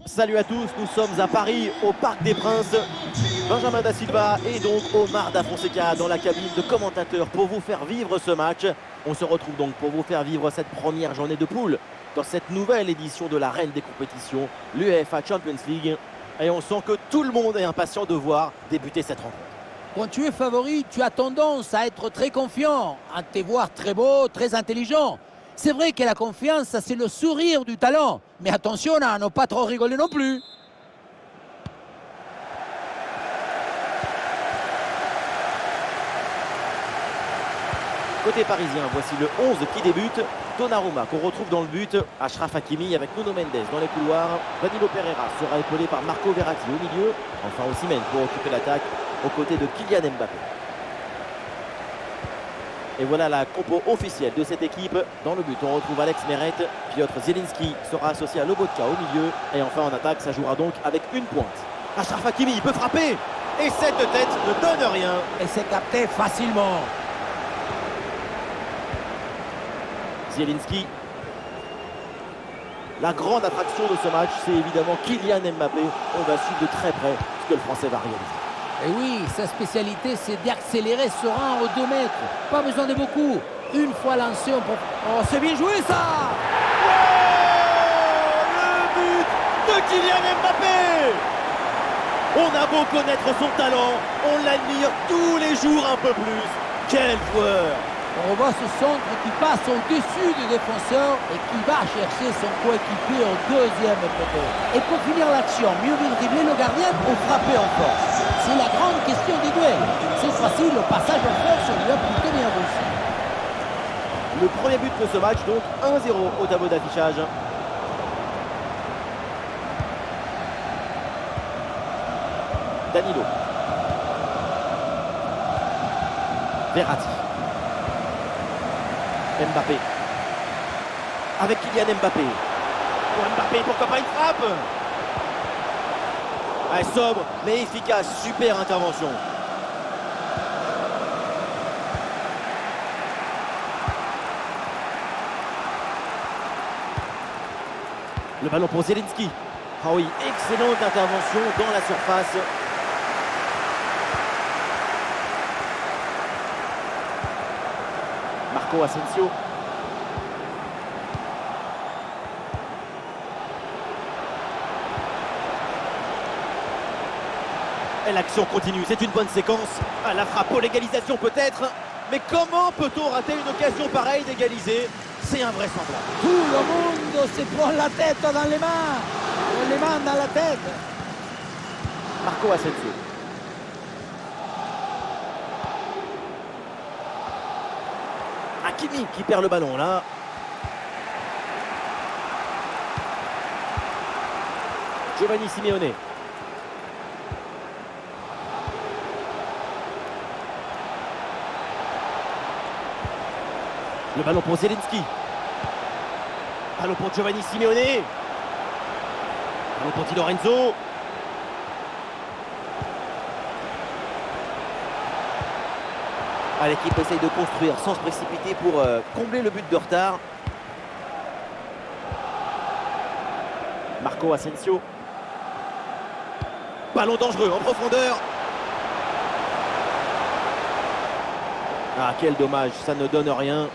Salut à tous, nous sommes à Paris, au Parc des Princes. Benjamin Da Silva et donc Omar Da Fonseca dans la cabine de commentateurs pour vous faire vivre ce match. On se retrouve donc pour vous faire vivre cette première journée de poule dans cette nouvelle édition de la reine des compétitions, l'UEFA Champions League. Et on sent que tout le monde est impatient de voir débuter cette rencontre. Quand tu es favori, tu as tendance à être très confiant, à te voir très beau, très intelligent. C'est vrai que la confiance, ça, c'est le sourire du talent. Mais attention à ne pas trop rigoler non plus. Côté parisien, voici le 11 qui débute. Donnarumma qu'on retrouve dans le but. Achraf Hakimi avec Nuno Mendes dans les couloirs. Danilo Pereira sera épaulé par Marco Verratti au milieu. Enfin Osimhen pour occuper l'attaque aux côtés de Kylian Mbappé. Et voilà la compo officielle de cette équipe. Dans le but, on retrouve Alex Meret. Piotr Zielinski sera associé à Lobotka au milieu. Et enfin en attaque, ça jouera donc avec une pointe. Achraf Hakimi, il peut frapper. Et cette tête ne donne rien. Et c'est capté facilement. Zielinski. La grande attraction de ce match, c'est évidemment Kylian Mbappé. On va suivre de très près ce que le Français va réaliser. Et oui, sa spécialité, c'est d'accélérer ce rang aux 2 mètres. Pas besoin de beaucoup. Une fois lancé, on peut... Oh, c'est bien joué, ça! Oh, le but de Kylian Mbappé! On a beau connaître son talent, on l'admire tous les jours un peu plus. Quel joueur! On revoit ce centre qui passe au-dessus du défenseur et qui va chercher son coéquipier au 2e poteau. Et pour finir l'action, mieux vaut dribbler le gardien ou frapper en force. C'est la grande question des duels. C'est facile, le passage en force lui a plutôt bien réussi. Le premier but de ce match, donc 1-0 au tableau d'affichage. Danilo. Verratti. Mbappé. Avec Kylian Mbappé. Pour Mbappé, pourquoi pas une frappe? Ah, sobre, mais efficace. Super intervention. Le ballon pour Zielinski. Ah oui, excellente intervention dans la surface. Marco Asensio. Et l'action continue, c'est une bonne séquence. Ah, la frappe pour l'égalisation peut-être. Mais comment peut-on rater une occasion pareille d'égaliser? C'est invraisemblable. Tout le monde se prend la tête dans les mains. Les mains dans la tête. Marco Asensio. Hakimi qui perd le ballon là. Giovanni Simeone. Le ballon pour Zielinski. Ballon pour Giovanni Simeone. Ballon pour Di Lorenzo. Ah, l'équipe essaye de construire sans se précipiter pour combler le but de retard. Marco Asensio. Ballon dangereux en profondeur. Ah, quel dommage, ça ne donne rien.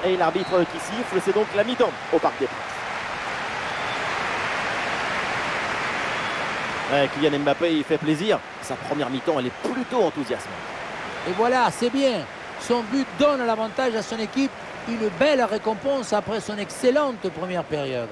Et l'arbitre qui siffle, c'est donc la mi-temps au Parc des Princes. Ouais, Kylian Mbappé, il fait plaisir. Sa première mi-temps, elle est plutôt enthousiasmante. Et voilà, c'est bien. Son but donne l'avantage à son équipe. Une belle récompense après son excellente première période.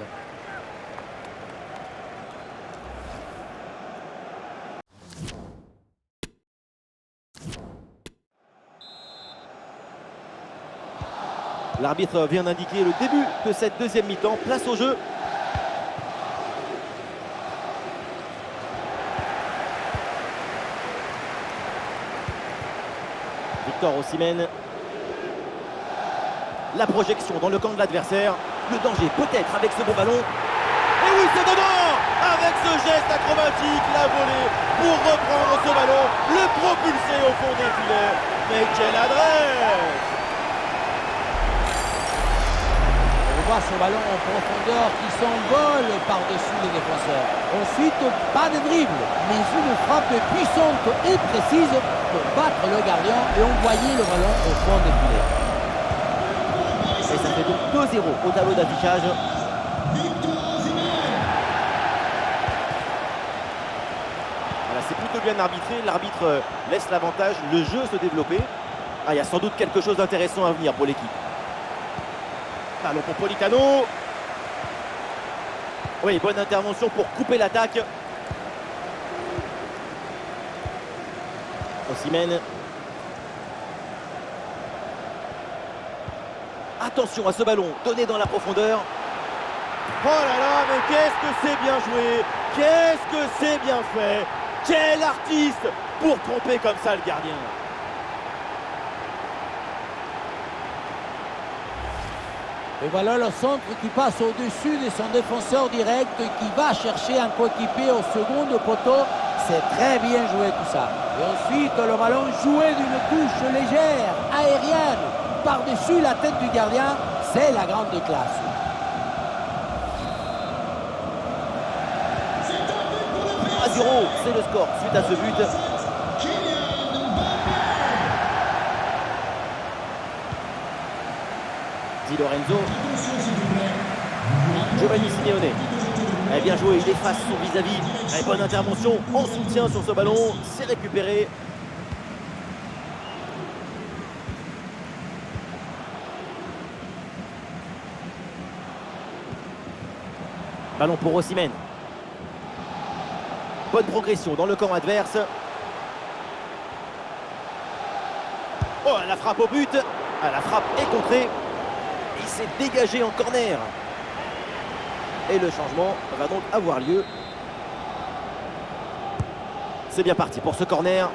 L'arbitre vient d'indiquer le début de cette deuxième mi-temps. Place au jeu. Victor Osimhen. La projection dans le camp de l'adversaire. Le danger peut-être avec ce beau ballon. Et oui, c'est dedans! Avec ce geste acrobatique, la volée pour reprendre ce ballon, le propulser au fond des filets. Mais quelle adresse! On voit ce ballon en profondeur qui s'envole par-dessus les défenseurs. Ensuite, pas de dribble, mais une frappe puissante et précise pour battre le gardien et envoyer le ballon au fond des filets. Et ça fait donc 2-0 au tableau d'affichage. Voilà, c'est plutôt bien arbitré. L'arbitre laisse l'avantage, le jeu se développer. Il y a sans doute quelque chose d'intéressant à venir pour l'équipe. Ballon pour Politano. Oui, bonne intervention pour couper l'attaque. Osimhen. Attention à ce ballon donné dans la profondeur. Oh là là, mais qu'est-ce que c'est bien joué! Qu'est-ce que c'est bien fait! Quel artiste pour tromper comme ça le gardien! Et voilà le centre qui passe au-dessus de son défenseur direct qui va chercher un coéquipier au second poteau. C'est très bien joué tout ça. Et ensuite le ballon joué d'une touche légère, aérienne, par-dessus la tête du gardien. C'est la grande classe. À 0, c'est le score suite à ce but. Di Lorenzo. Giovanni Simeone. Bien joué, il efface son vis-à-vis. Bonne intervention en soutien sur ce ballon. C'est récupéré. Ballon pour Osimhen. Bonne progression dans le camp adverse. Oh, la frappe au but. La frappe est contrée. Il s'est dégagé en corner. Et le changement va donc avoir lieu. C'est bien parti pour ce corner.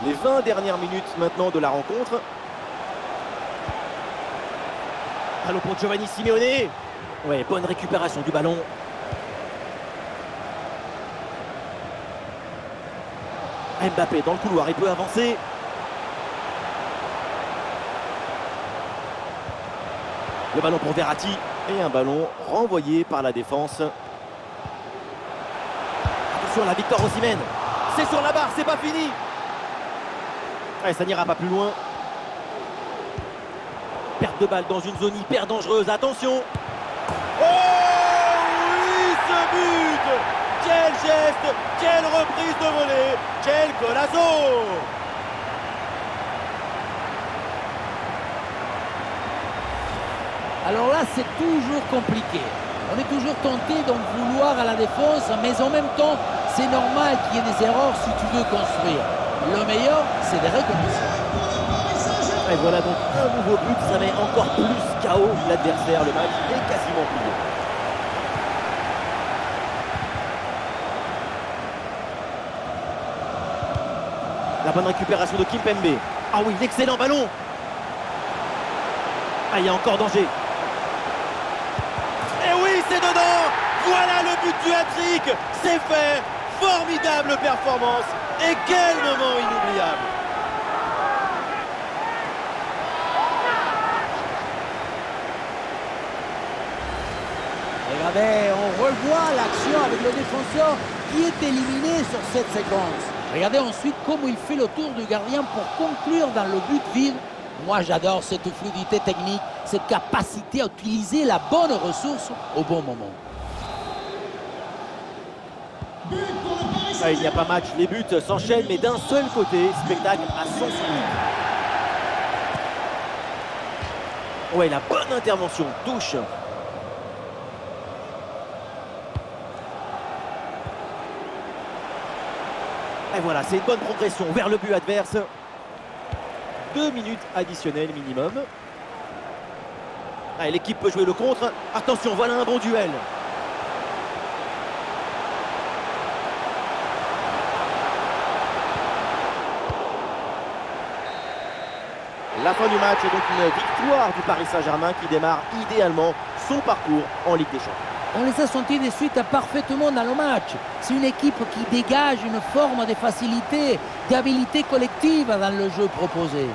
Les 20 dernières minutes maintenant de la rencontre. Ballon pour Giovanni Simeone. Ouais, bonne récupération du ballon. Mbappé dans le couloir, il peut avancer. Le ballon pour Verratti. Et un ballon renvoyé par la défense. Attention à la victoire Osimhen. C'est sur la barre, c'est pas fini. Ouais, ça n'ira pas plus loin. Perte de balle dans une zone hyper dangereuse. Attention. Oh oui, ce but! Quel geste! Quelle reprise de volée! Quel golazo! Alors là, c'est toujours compliqué. On est toujours tenté d'en vouloir à la défense, mais en même temps, c'est normal qu'il y ait des erreurs si tu veux construire. Le meilleur, c'est de recommencer. Et voilà donc un nouveau but, ça met encore plus KO l'adversaire. Le match est quasiment plié. La bonne récupération de Kimpembe. Ah oui, l'excellent ballon. Il y a encore danger. Et oui, c'est dedans. Voilà le but du hat-trick. C'est fait. Formidable performance. Et quel moment inoubliable. Regardez, on revoit l'action avec le défenseur qui est éliminé sur cette séquence. Regardez ensuite comment il fait le tour du gardien pour conclure dans le but vide. Moi, j'adore cette fluidité technique, cette capacité à utiliser la bonne ressource au bon moment. Il n'y a pas match, les buts s'enchaînent, mais d'un seul côté, spectacle à sens unique. Ouais, la bonne intervention, touche. Et voilà, c'est une bonne progression vers le but adverse. 2 minutes additionnelles minimum. L'équipe peut jouer le contre. Attention, voilà un bon duel. La fin du match est donc une victoire du Paris Saint-Germain qui démarre idéalement son parcours en Ligue des Champions. On les a sentis de suite parfaitement dans le match. C'est une équipe qui dégage une forme de facilité, d'habilité collective dans le jeu proposé.